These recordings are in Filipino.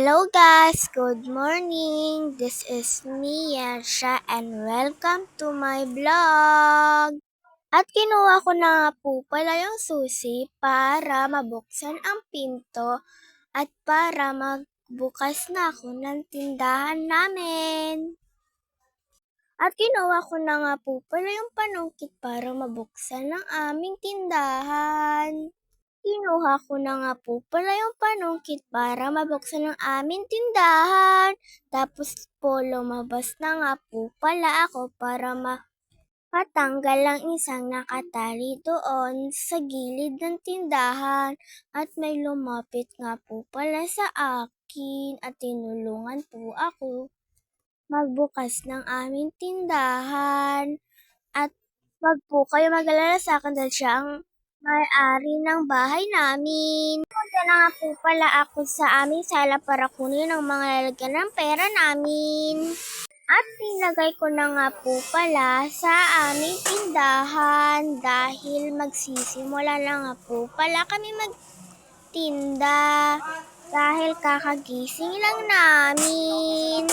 Hello guys! Good morning! This is me, Yasha, and welcome to my vlog! At kinuha ko na nga po pala yung susi para mabuksan ang pinto at para magbukas na ako ng tindahan namin. At kinuha ko na nga po pala yung panungkit para mabuksan ang aming tindahan. Kinuha ko na nga po pala yung panungkit para mabuksan ang aming tindahan. Tapos po lumabas na nga po pala ako para makatanggal ang isang nakatali doon sa gilid ng tindahan. At may lumapit nga po pala sa akin at tinulungan po ako magbukas ng aming tindahan. At wag po kayo mag-alala sa akin dahil siya ang may-ari ng bahay namin. Punta na nga po pala ako sa aming sala para kunin ang mga lalagyan ng pera namin. At nilagay ko na nga po pala sa aming tindahan dahil magsisimula na nga po pala kami magtinda dahil kakagising lang namin.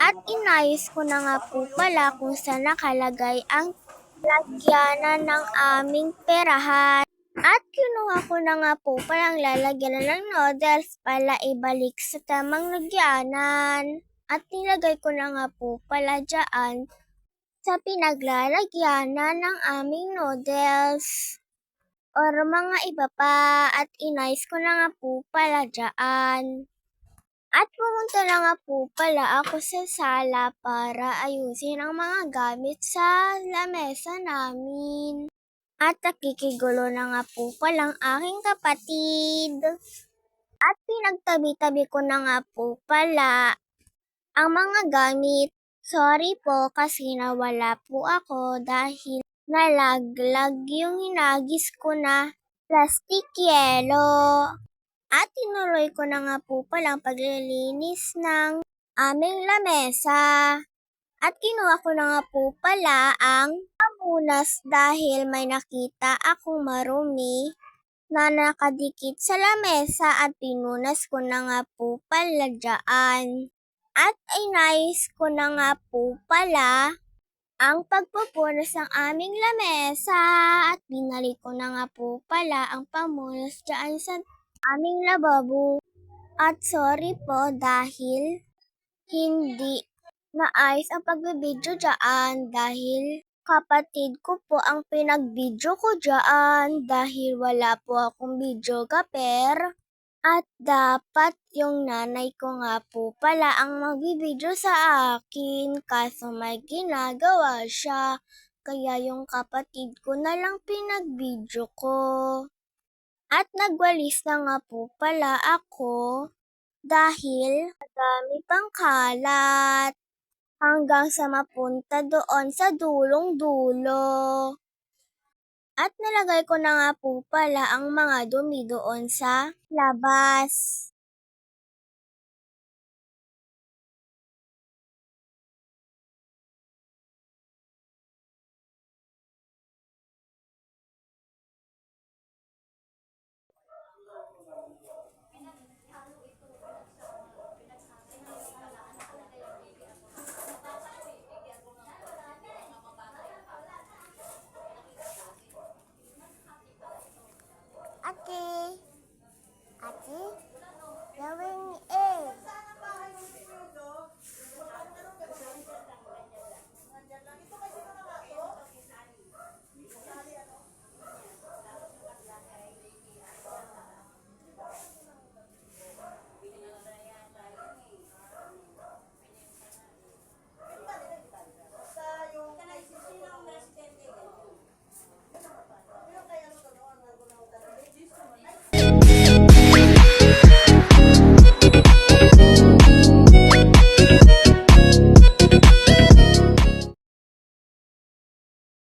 At inayos ko na nga po pala kung saan nakalagay ang lagyanan ng aming perahan. At kinuha ko na nga po palang lalagyanan ng noodles para ibalik sa tamang lagyanan. At nilagay ko na nga po pala dyan sa pinaglalagyanan ng aming noodles or mga iba pa. At inayos ko na nga po pala dyan. At pumunta na nga po pala ako sa sala para ayusin ang mga gamit sa lamesa namin. At nakikigulo na nga po palang aking kapatid. At pinagtabi-tabi ko na nga po pala ang mga gamit. Sorry po kasi nawala po ako dahil nalaglag yung hinagis ko na plastic yellow. At tinuloy ko na nga po palang paglilinis ng aming lamesa. At kinuha ko na nga po pala ang pamunas dahil may nakita akong marumi na nakadikit sa lamesa at pinunas ko na nga po pala dyan. At inayos ko na nga po pala ang pagpupunas ng aming lamesa at binalik ko na nga po pala ang pamunas dyan sa aming lababo. At sorry po dahil hindi naayos ang pagbibidyo dyan dahil kapatid ko po ang pinagbidyo ko dyan dahil wala po akong videographer. At dapat yung nanay ko nga po pala ang magbibidyo sa akin kaso may ginagawa siya. Kaya yung kapatid ko na lang pinagbidyo ko. At nagwalis na nga po pala ako dahil madami pang kalat hanggang sa mapunta doon sa dulong-dulo. At nilagay ko na nga po pala ang mga dumi doon sa labas.